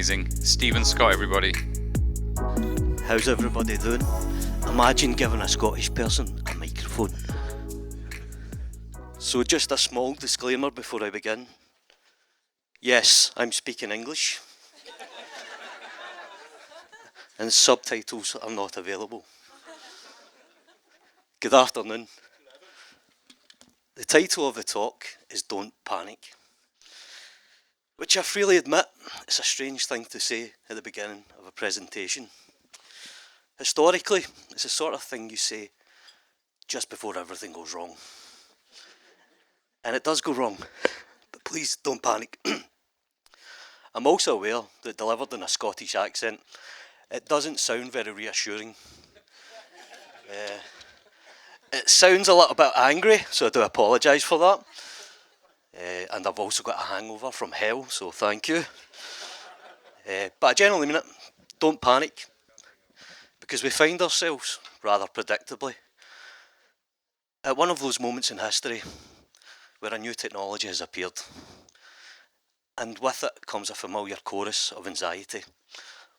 amazing. Stephen Scott, everybody. How's everybody doing? Imagine giving a Scottish person a microphone. So just a small disclaimer before I begin. Yes, I'm speaking English. And subtitles are not available. Good afternoon. The title of the talk is Don't Panic, which I freely admit is a strange thing to say at the beginning of a presentation. Historically, it's the sort of thing you say just before everything goes wrong. And it does go wrong, but please don't panic. I'm also aware that delivered in a Scottish accent, it doesn't sound very reassuring. It sounds a little bit angry, so I do apologise for that. And I've also got a hangover from hell, so thank you. But I genuinely mean it. Don't panic, because we find ourselves, rather predictably, at one of those moments in history where a new technology has appeared. And with it comes a familiar chorus of anxiety.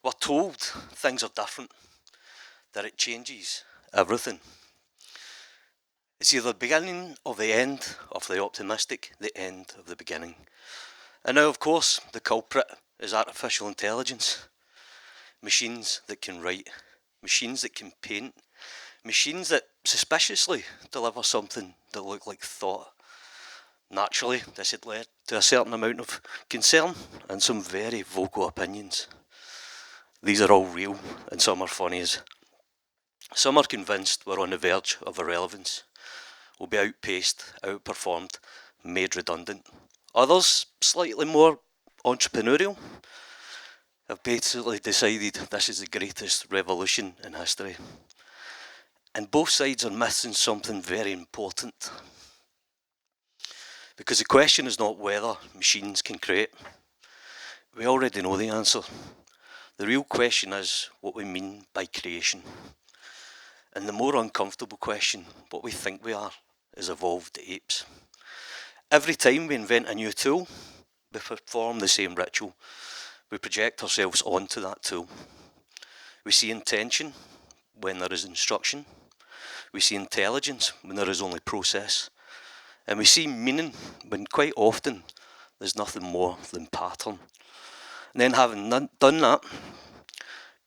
We're told things are different, that it changes everything. It's either the beginning of the end of the optimistic, the end of the beginning. And now, of course, the culprit is artificial intelligence. Machines that can write, machines that can paint, machines that suspiciously deliver something that look like thought. Naturally, this had led to a certain amount of concern and some very vocal opinions. These are all real, and some are funny as. Some are convinced we're on the verge of irrelevance. We'll be outpaced, outperformed, made redundant. Others, slightly more entrepreneurial, have basically decided this is the greatest revolution in history. And both sides are missing something very important. Because the question is not whether machines can create. We already know the answer. The real question is what we mean by creation. And the more uncomfortable question, what we think we are, is evolved apes. Every time we invent a new tool, we perform the same ritual. We project ourselves onto that tool. We see intention when there is instruction. We see intelligence when there is only process. And we see meaning when quite often there's nothing more than pattern. And then having done that,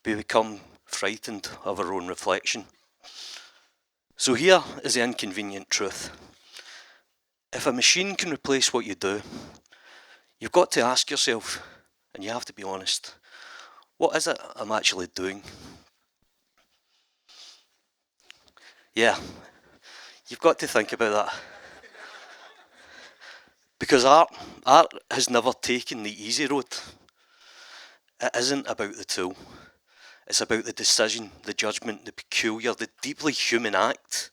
we become frightened of our own reflection. So here is the inconvenient truth. If a machine can replace what you do, you've got to ask yourself, and you have to be honest, what is it I'm actually doing? Yeah, you've got to think about that. Because art has never taken the easy road. It isn't about the tool. It's about the decision, the judgment, the peculiar, the deeply human act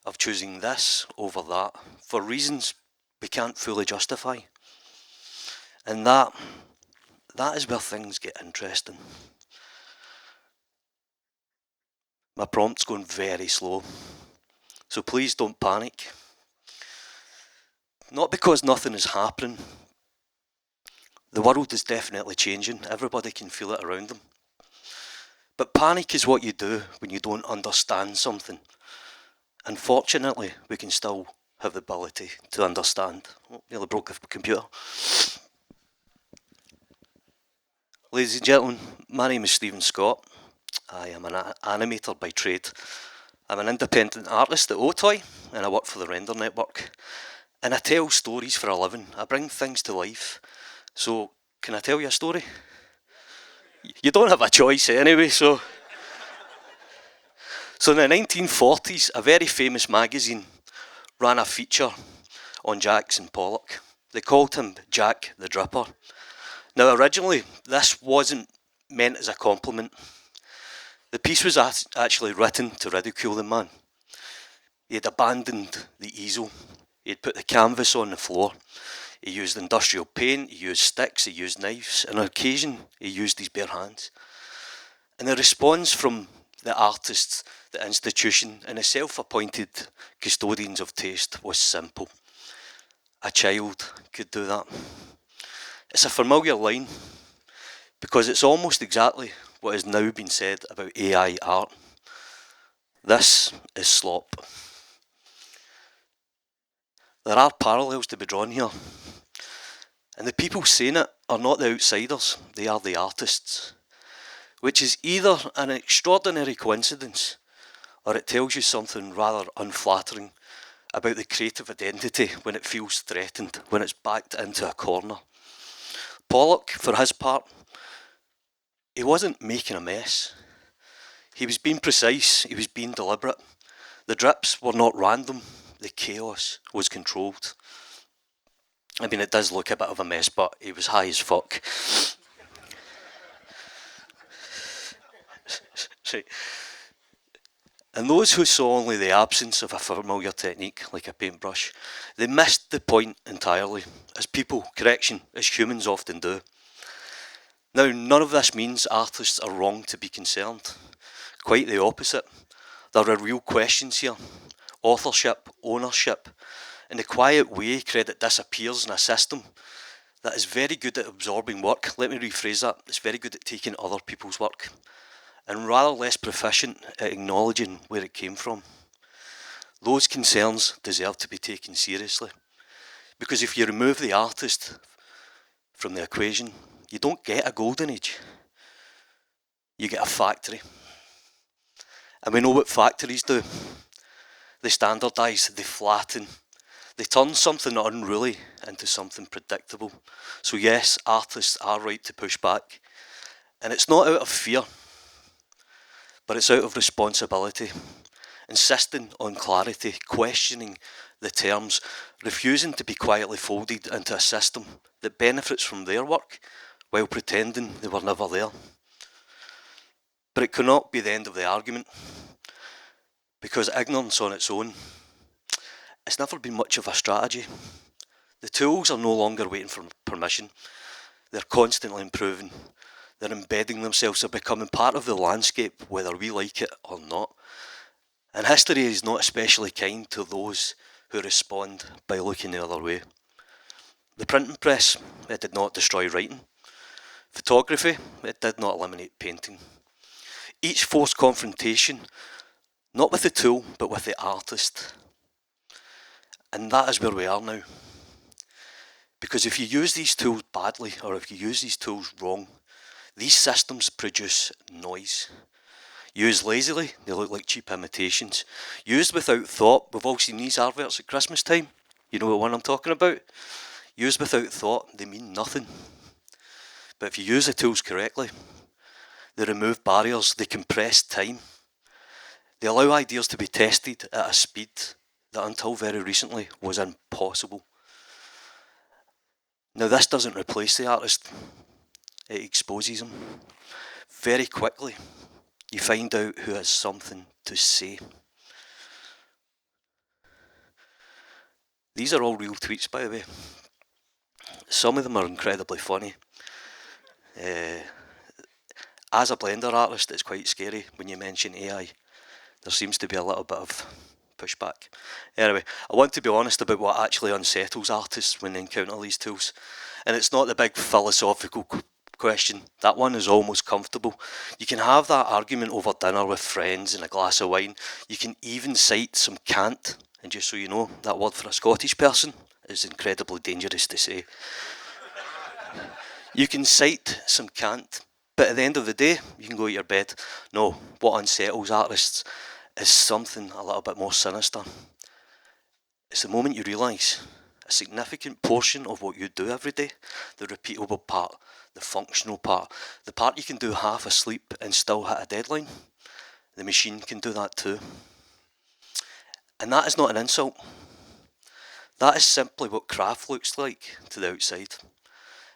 of choosing this over that for reasons we can't fully justify. And that is where things get interesting. My prompt's going very slow, so please don't panic. Not because nothing is happening. The world is definitely changing. Everybody can feel it around them. But panic is what you do when you don't understand something. And fortunately, we can still have the ability to understand. Oh, nearly broke the computer. Ladies and gentlemen, my name is Stephen Scott. I am an animator by trade. I'm an independent artist at Otoy, and I work for the Render Network. And I tell stories for a living. I bring things to life. So, can I tell you a story? You don't have a choice anyway, so... So in the 1940s, a very famous magazine ran a feature on Jackson Pollock. They called him Jack the Dripper. Now originally, this wasn't meant as a compliment. The piece was actually written to ridicule the man. He had abandoned the easel. He had put the canvas on the floor. He used industrial paint, he used sticks, he used knives, and on occasion he used his bare hands. And the response from the artists, the institution, and the self-appointed custodians of taste was simple. A child could do that. It's a familiar line. because it's almost exactly what has now been said about AI art. This is slop. There are parallels to be drawn here, and the people saying it are not the outsiders, they are the artists, which is either an extraordinary coincidence or it tells you something rather unflattering about the creative identity when it feels threatened, when it's backed into a corner. Pollock, for his part, he wasn't making a mess. He was being precise, he was being deliberate. The drips were not random, the chaos was controlled. I mean, it does look a bit of a mess, but he was high as fuck. And those who saw only the absence of a familiar technique, like a paintbrush, they missed the point entirely, as people, as humans often do. Now, none of this means artists are wrong to be concerned. Quite the opposite. There are real questions here. Authorship, ownership. In a quiet way, credit disappears in a system that is very good at absorbing work. Let me rephrase that. It's very good at taking other people's work, and rather less proficient at acknowledging where it came from. Those concerns deserve to be taken seriously, because if you remove the artist from the equation, you don't get a golden age. You get a factory. And we know what factories do. They standardise, they flatten, they turn something unruly into something predictable. So yes, artists are right to push back. And it's not out of fear, but it's out of responsibility. Insisting on clarity, questioning the terms, refusing to be quietly folded into a system that benefits from their work while pretending they were never there. But it cannot be the end of the argument, because ignorance on its own, it's never been much of a strategy. The tools are no longer waiting for permission. They're constantly improving. They're embedding themselves, they're becoming part of the landscape, whether we like it or not. And history is not especially kind to those who respond by looking the other way. The printing press, it did not destroy writing. Photography, it did not eliminate painting. Each forced confrontation, not with the tool, but with the artist. And that is where we are now. Because if you use these tools badly, or if you use these tools wrong, these systems produce noise. Used lazily, they look like cheap imitations. Used without thought, we've all seen these adverts at Christmas time. You know what one I'm talking about? Used without thought, they mean nothing. But if you use the tools correctly, they remove barriers, they compress time. They allow ideas to be tested at a speed that until very recently was impossible. Now this doesn't replace the artist, it exposes him. Very quickly, you find out who has something to say. These are all real tweets, by the way. Some of them are incredibly funny. As a Blender artist, it's quite scary when you mention AI. There seems to be a little bit of pushback. Anyway, I want to be honest about what actually unsettles artists when they encounter these tools. And it's not the big philosophical question. That one is almost comfortable. You can have that argument over dinner with friends and a glass of wine. You can even cite some cant. And just so you know, that word for a Scottish person is incredibly dangerous to say. You can cite some cant, but at the end of the day, you can go to your bed. No, what unsettles artists is something a little bit more sinister. It's the moment you realise a significant portion of what you do every day, the repeatable part, the functional part, the part you can do half asleep and still hit a deadline, the machine can do that too. And that is not an insult. That is simply what craft looks like to the outside.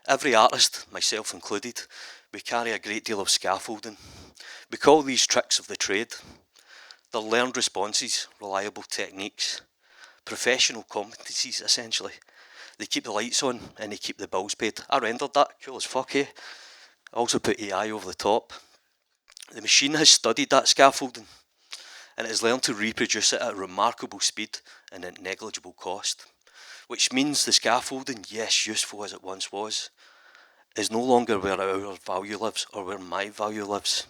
Every artist, myself included, we carry a great deal of scaffolding. We call these tricks of the trade. They're learned responses, reliable techniques, professional competencies essentially. They keep the lights on and they keep the bills paid. I rendered that, cool as fuck, eh? I also put AI over the top. The machine has studied that scaffolding and it has learned to reproduce it at remarkable speed and at negligible cost. Which means the scaffolding, yes, useful as it once was, is no longer where our value lives or where my value lives.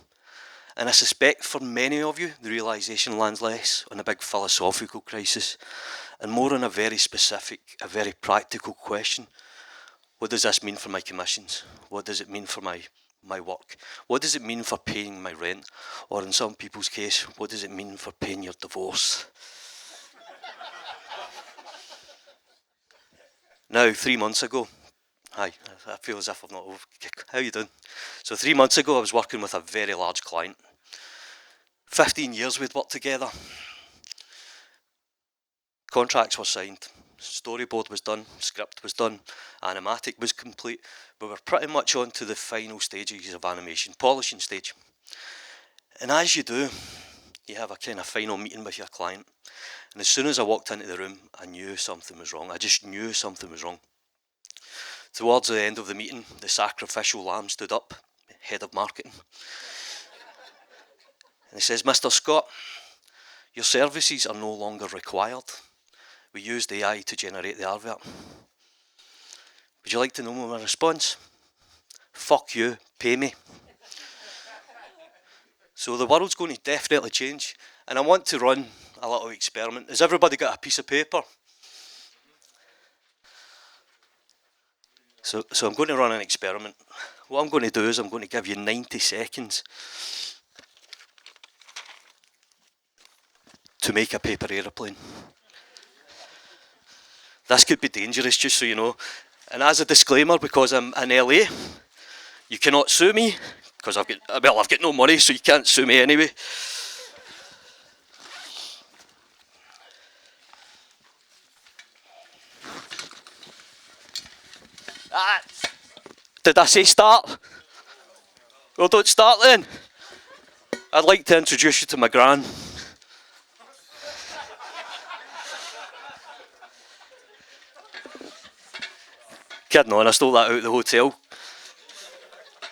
And I suspect for many of you, the realisation lands less on a big philosophical crisis and more on a very specific, a very practical question. What does this mean for my commissions? What does it mean for my work? What does it mean for paying my rent? Or in some people's case, what does it mean for paying your divorce? Now, 3 months ago, hi, I feel as if I've not... How are you doing? So 3 months ago, I was working with a very large client. 15 years we'd worked together. Contracts were signed. Storyboard was done. Script was done. Animatic was complete. We were pretty much on to the final stages of animation, polishing stage. And as you do, you have a kind of final meeting with your client. And as soon as I walked into the room, I knew something was wrong. I just knew something was wrong. Towards the end of the meeting, the sacrificial lamb stood up, head of marketing. And he says, "Mr. Scott, your services are no longer required. We used AI to generate the advert." Would you like to know my response? Fuck you, pay me. So the world's going to definitely change. And I want to run a little experiment. Has everybody got a piece of paper? So I'm going to run an experiment. What I'm going to do is I'm going to give you 90 seconds to make a paper aeroplane. This could be dangerous, just so you know. And as a disclaimer, because I'm in LA, you cannot sue me, because I've got no money, so you can't sue me anyway. Did I say start? Well, don't start then. I'd like to introduce you to my gran. Kidding on, I stole that out of the hotel.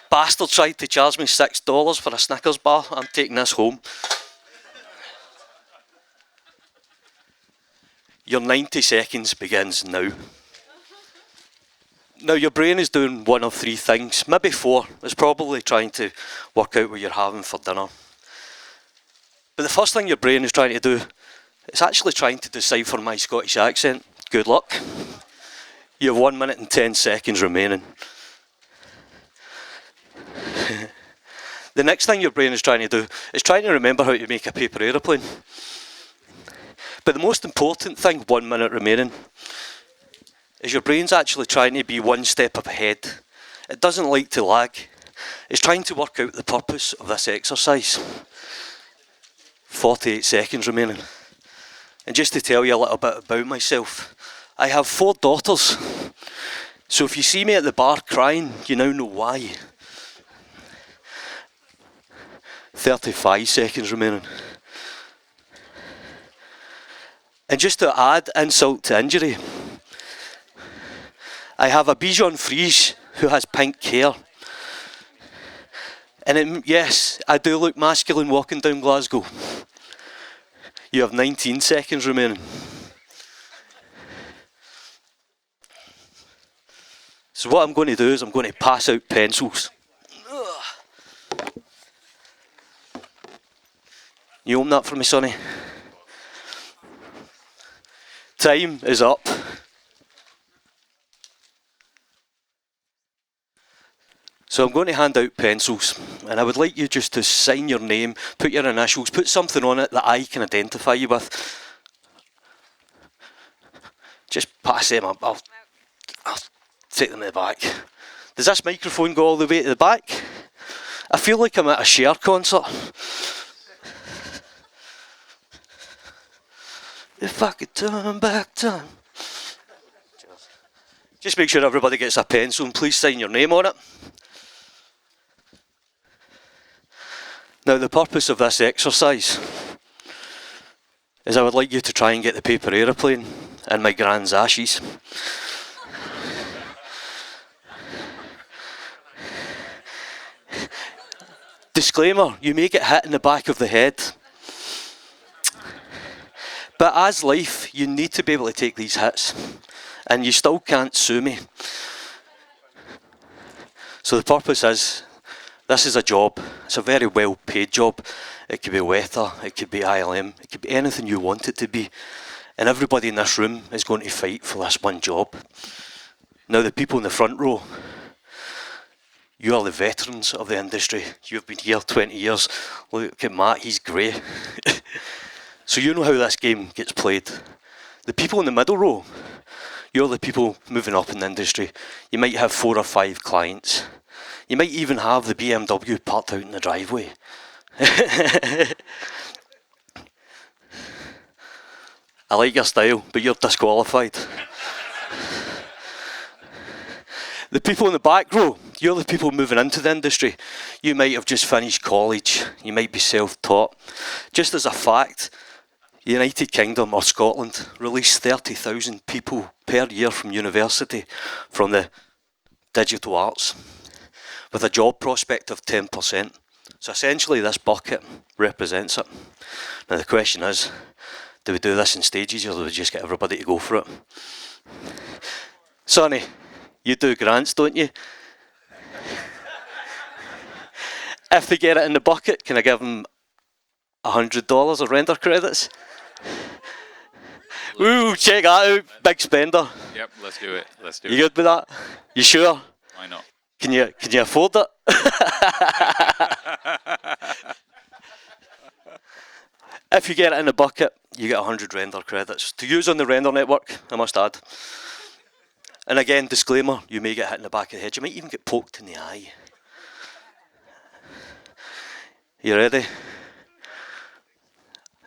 Bastard tried to charge me $6 for a Snickers bar. I'm taking this home. Your 90 seconds begins now. Now, your brain is doing one of three things, maybe four. It's probably trying to work out what you're having for dinner. But the first thing your brain is trying to do, it's actually trying to decipher my Scottish accent. Good luck. You have 1 minute and 10 seconds remaining. The next thing your brain is trying to do is trying to remember how to make a paper aeroplane. But the most important thing, 1 minute remaining, is your brain's actually trying to be one step ahead. It doesn't like to lag. It's trying to work out the purpose of this exercise. 48 seconds remaining. And just to tell you a little bit about myself, I have 4 daughters. So if you see me at the bar crying, you now know why. 35 seconds remaining. And just to add insult to injury, I have a Bichon Frise who has pink hair. And yes, I do look masculine walking down Glasgow. You have 19 seconds remaining. So what I'm going to do is I'm going to pass out pencils. You open that for me, Sonny? Time is up. So I'm going to hand out pencils, and I would like you just to sign your name, put your initials, put something on it that I can identify you with. Just pass them up. I'll take them to the back. Does this microphone go all the way to the back? I feel like I'm at a Cher concert. If I could turn back time. Just make sure everybody gets a pencil and please sign your name on it. Now, the purpose of this exercise is I would like you to try and get the paper aeroplane in my gran's ashes. Disclaimer, you may get hit in the back of the head. But as life, you need to be able to take these hits. And you still can't sue me. So the purpose is, this is a job, it's a very well paid job. It could be weather, it could be ILM, it could be anything you want it to be. And everybody in this room is going to fight for this one job. Now the people in the front row, you are the veterans of the industry. You've been here 20 years. Look at Matt, he's grey. So you know how this game gets played. The people in the middle row, you're the people moving up in the industry. You might have 4 or 5 clients. You might even have the BMW parked out in the driveway. I like your style, but you're disqualified. The people in the back row, you're the people moving into the industry. You might have just finished college, you might be self-taught. Just as a fact, the United Kingdom or Scotland release 30,000 people per year from university from the digital arts with a job prospect of 10%. So essentially this bucket represents it. Now the question is, do we do this in stages or do we just get everybody to go for it? Sonny, you do grants, don't you? If they get it in the bucket, can I give them $100 of render credits? Ooh, check that out, big spender. Yep, let's do it. Let's do You it. good with that? You sure? Why not? Can you afford it? If you get it in the bucket, you get 100 render credits to use on the render network, I must add. And again, disclaimer, you may get hit in the back of the head. You might even get poked in the eye. You ready?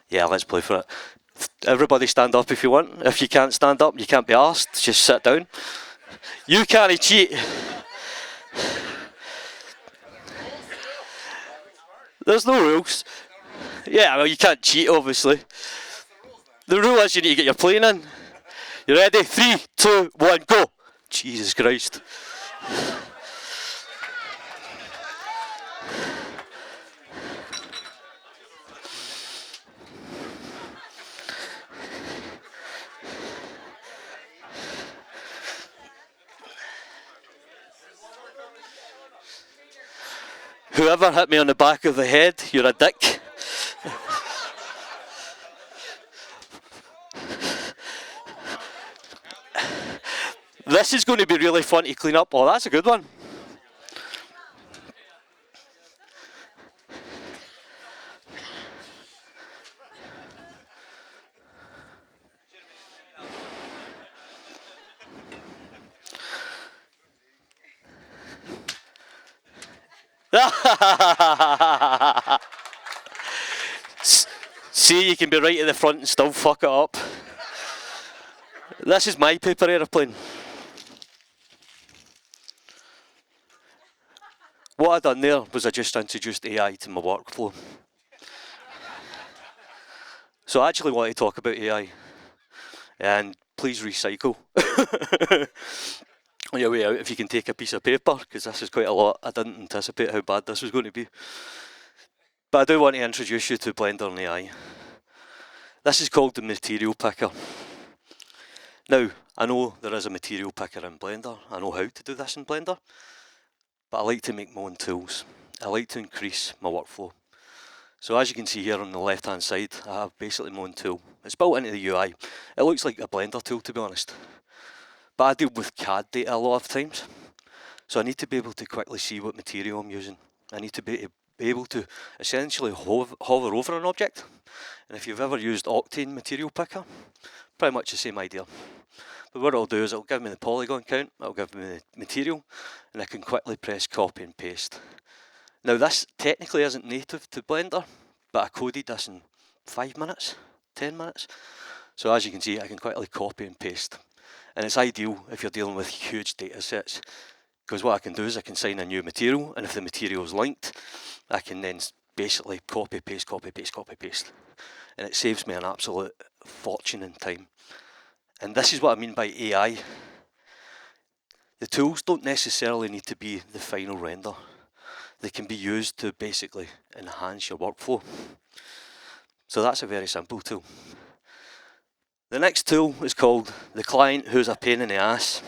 Yeah, let's play for it. Everybody stand up if you want. If you can't stand up, you can't be asked. Just sit down. You can't cheat. There's no rules. Yeah, well, you can't cheat, obviously. The rule is you need to get your plane in. You ready? 3, 2, 1, go! Jesus Christ. Whoever hit me on the back of the head, you're a dick. This is going to be really fun to clean up. Oh, that's a good one. See, you can be right at the front and still fuck it up. This is my paper aeroplane. What I done there was I just introduced AI to my workflow. So I actually want to talk about AI. And please recycle. On your way out, if you can take a piece of paper, because this is quite a lot. I didn't anticipate how bad this was going to be. But I do want to introduce you to Blender and AI. This is called the material picker. Now, I know there is a material picker in Blender. I know how to do this in Blender. But I like to make my own tools. I like to increase my workflow. So as you can see here on the left hand side, I have basically my own tool. It's built into the UI. It looks like a Blender tool, to be honest. But I deal with CAD data a lot of times. So I need to be able to quickly see what material I'm using. I need to be able to essentially hover over an object. And if you've ever used Octane Material Picker, pretty much the same idea. But what it'll do is it'll give me the polygon count, it'll give me the material, and I can quickly press copy and paste. Now this technically isn't native to Blender, but I coded this in 5 minutes, 10 minutes. So as you can see, I can quickly copy and paste. And it's ideal if you're dealing with huge data sets, because what I can do is I can assign a new material, and if the material is linked, I can then basically copy, paste, copy, paste, copy, paste. And it saves me an absolute fortune in time. And this is what I mean by AI. The tools don't necessarily need to be the final render. They can be used to basically enhance your workflow. So that's a very simple tool. The next tool is called the client who's a pain in the ass.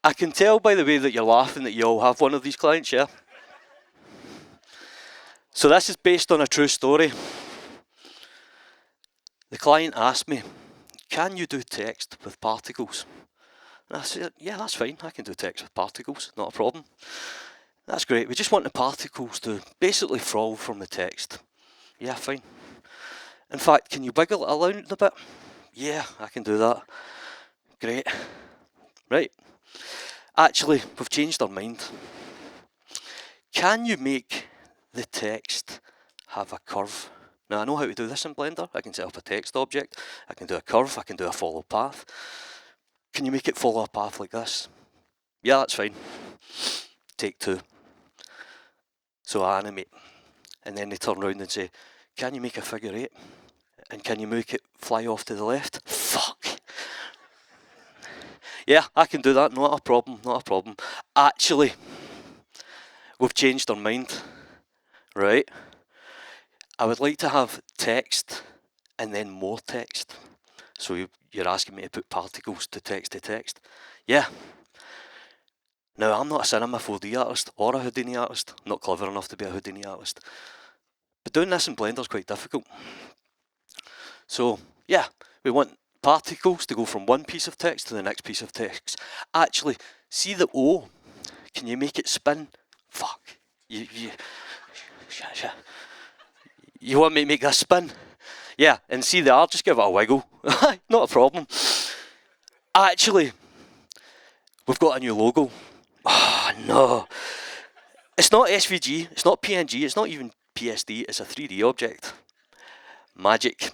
I can tell by the way that you're laughing that you all have one of these clients, yeah? So this is based on a true story. The client asked me, can you do text with particles? And I said, yeah, that's fine, I can do text with particles, not a problem. That's great, we just want the particles to basically fall from the text. Yeah, fine. In fact, can you wiggle it around a bit? Yeah, I can do that. Great. Right. Actually, we've changed our mind. Can you make the text have a curve? Now, I know how to do this in Blender. I can set up a text object. I can do a curve. I can do a follow path. Can you make it follow a path like this? Yeah, that's fine. Take 2. So I animate. And then they turn around and say, can you make a figure 8? And can you make it fly off to the left? Fuck. Yeah, I can do that. Not a problem. Not a problem. Actually, we've changed our mind. Right? I would like to have text and then more text. So you're asking me to put particles to text. Yeah. Now, I'm not a cinema 4D artist or a Houdini artist. I'm not clever enough to be a Houdini artist. But doing this in Blender is quite difficult. So, yeah, we want particles to go from one piece of text to the next piece of text. Actually, see the O? Can you make it spin? Fuck. You want me to make this spin? Yeah, and see the R, just give it a wiggle. Not a problem. Actually, we've got a new logo. Oh, no. It's not SVG, it's not PNG, it's not even PSD, it's a 3D object. Magic.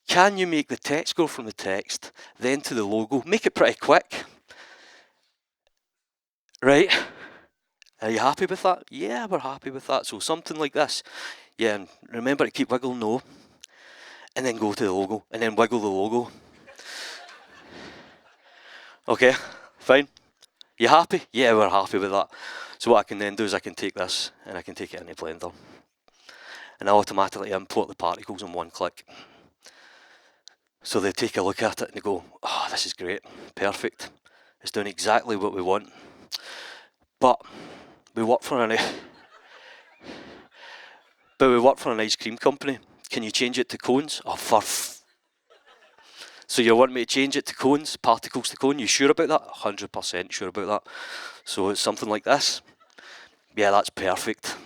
Can you make the text go from the text, then to the logo? Make it pretty quick. Right? Are you happy with that? Yeah, we're happy with that. So something like this. Yeah, and remember to keep wiggling no. And then go to the logo, and then wiggle the logo. Okay, fine. You happy? Yeah, we're happy with that. So what I can then do is I can take this, and I can take it into Blender. And I automatically import the particles in one click. So they take a look at it and they go, oh, this is great, perfect. It's doing exactly what we want. But we work for an ice cream company. Can you change it to cones? Oh, so you want me to change it to cones, particles to cone? You sure about that? 100% sure about that. So it's something like this. Yeah, that's perfect.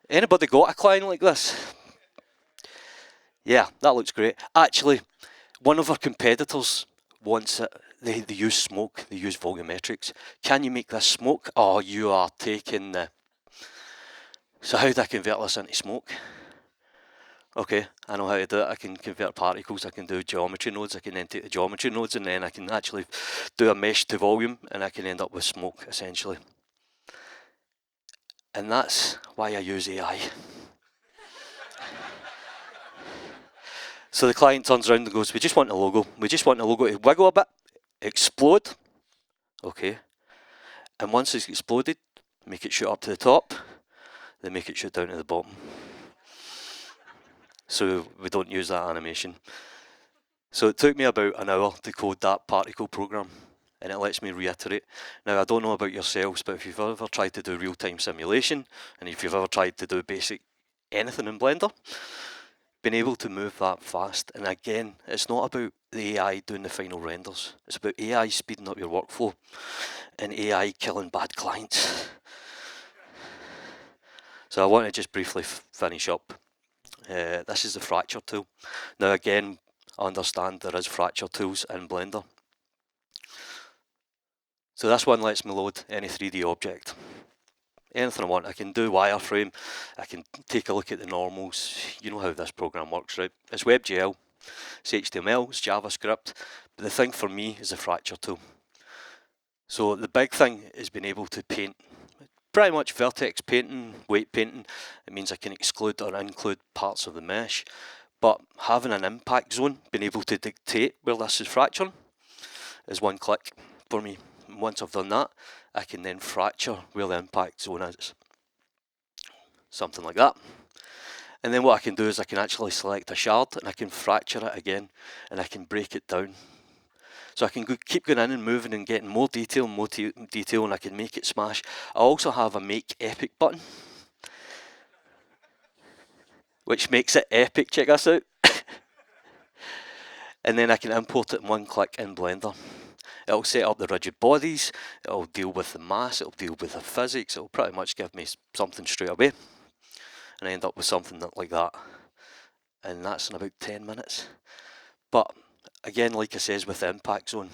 Anybody got a client like this? Yeah, that looks great. Actually, one of our competitors wants it. They use smoke, they use volumetrics. Can you make this smoke? Oh, you are taking the... So how do I convert this into smoke? Okay, I know how to do it. I can convert particles, I can do geometry nodes, I can then take the geometry nodes and then I can actually do a mesh to volume and I can end up with smoke, essentially. And that's why I use AI. So the client turns around and goes, we just want a logo. We just want a logo to wiggle a bit, explode. Okay. And once it's exploded, make it shoot up to the top, then make it shoot down to the bottom. So we don't use that animation. So it took me about an hour to code that particle program, and it lets me reiterate. Now, I don't know about yourselves, but if you've ever tried to do real-time simulation, and if you've ever tried to do basic anything in Blender, being able to move that fast, and again, it's not about the AI doing the final renders, it's about AI speeding up your workflow, and AI killing bad clients. So I want to just briefly finish up. This is the fracture tool. Now again, I understand there is fracture tools in Blender. So this one lets me load any 3D object. Anything I want. I can do wireframe, I can take a look at the normals. You know how this program works, right? It's WebGL, it's HTML, it's JavaScript, but the thing for me is the fracture tool. So the big thing is being able to paint pretty much vertex painting, weight painting. It means I can exclude or include parts of the mesh, but having an impact zone, being able to dictate where this is fracturing, is one click for me. And once I've done that, I can then fracture where the impact zone is. Something like that. And then what I can do is I can actually select a shard and I can fracture it again and I can break it down. So I can keep going in and moving and getting more detail, and I can make it smash. I also have a make epic button, which makes it epic. Check this out. And then I can import it in one click in Blender. It'll set up the rigid bodies, it'll deal with the mass, it'll deal with the physics, it'll pretty much give me something straight away. And I end up with something like that. And that's in about 10 minutes. But again, like I says with the impact zone,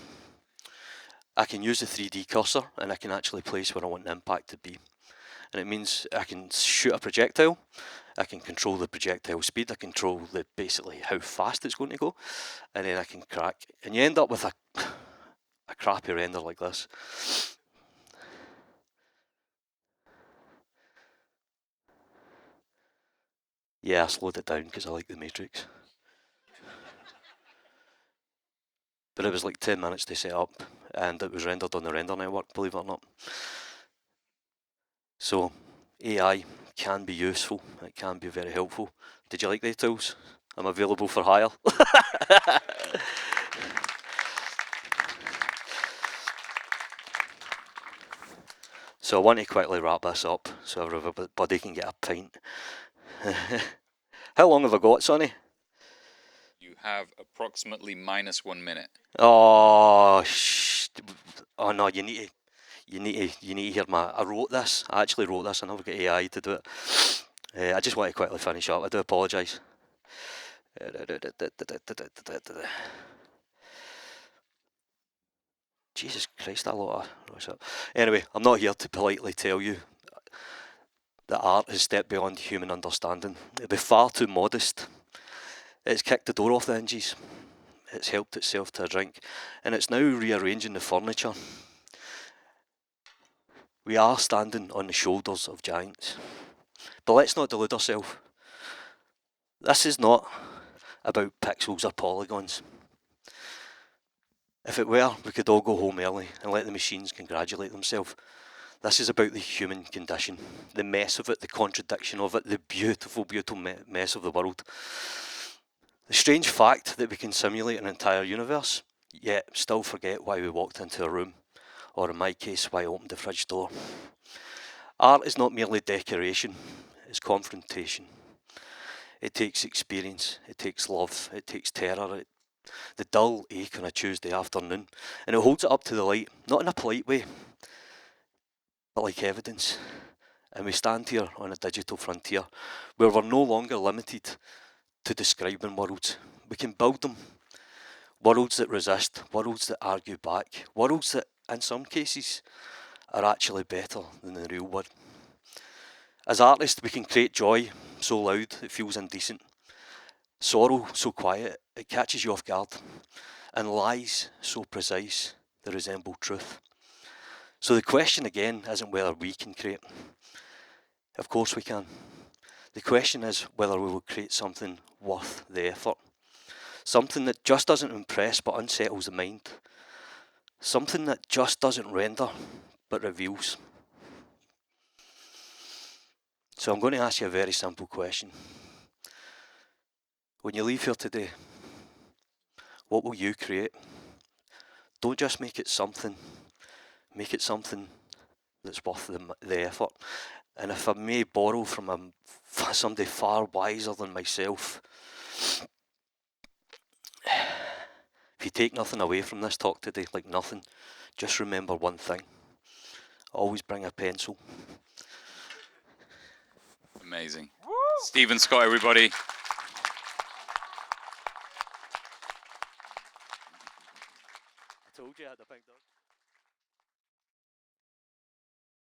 I can use the 3D cursor and I can actually place where I want the impact to be. And it means I can shoot a projectile, I can control the projectile speed, I control basically how fast it's going to go, and then I can crack. And you end up with a crappy render like this. Yeah, I slowed it down because I like the Matrix. But it was like 10 minutes to set up, and it was rendered on the render network, believe it or not. So AI can be useful, it can be very helpful. Did you like the tools? I'm available for hire. So I want to quickly wrap this up so everybody can get a pint. How long have I got, Sonny? You have approximately -1 minute. Oh, oh no! You need to hear my. I wrote this. I actually wrote this. I never got AI to do it. I just want to quickly finish up. I do apologise. Jesus Christ, a lot of. Anyway, I'm not here to politely tell you that art has stepped beyond human understanding. It'd be far too modest. It's kicked the door off the hinges. It's helped itself to a drink, and it's now rearranging the furniture. We are standing on the shoulders of giants. But let's not delude ourselves. This is not about pixels or polygons. If it were, we could all go home early and let the machines congratulate themselves. This is about the human condition, the mess of it, the contradiction of it, the beautiful, beautiful mess of the world. The strange fact that we can simulate an entire universe, yet still forget why we walked into a room, or in my case, why I opened the fridge door. Art is not merely decoration, it's confrontation. It takes experience, it takes love, it takes terror, the dull ache on a Tuesday afternoon, and it holds it up to the light, not in a polite way, but like evidence. And we stand here on a digital frontier where we're no longer limited to describing worlds. We can build them. Worlds that resist, worlds that argue back, worlds that, in some cases, are actually better than the real world. As artists, we can create joy so loud it feels indecent, sorrow so quiet it catches you off guard, and lies so precise they resemble truth. So the question again isn't whether we can create. Of course we can. The question is whether we will create something worth the effort. Something that just doesn't impress but unsettles the mind. Something that just doesn't render but reveals. So I'm going to ask you a very simple question. When you leave here today, what will you create? Don't just make it something that's worth the effort. And if I may borrow from somebody far wiser than myself, if you take nothing away from this talk today, like nothing, just remember one thing. Always bring a pencil. Amazing. Stephen Scott, everybody. I told you I had a big dog.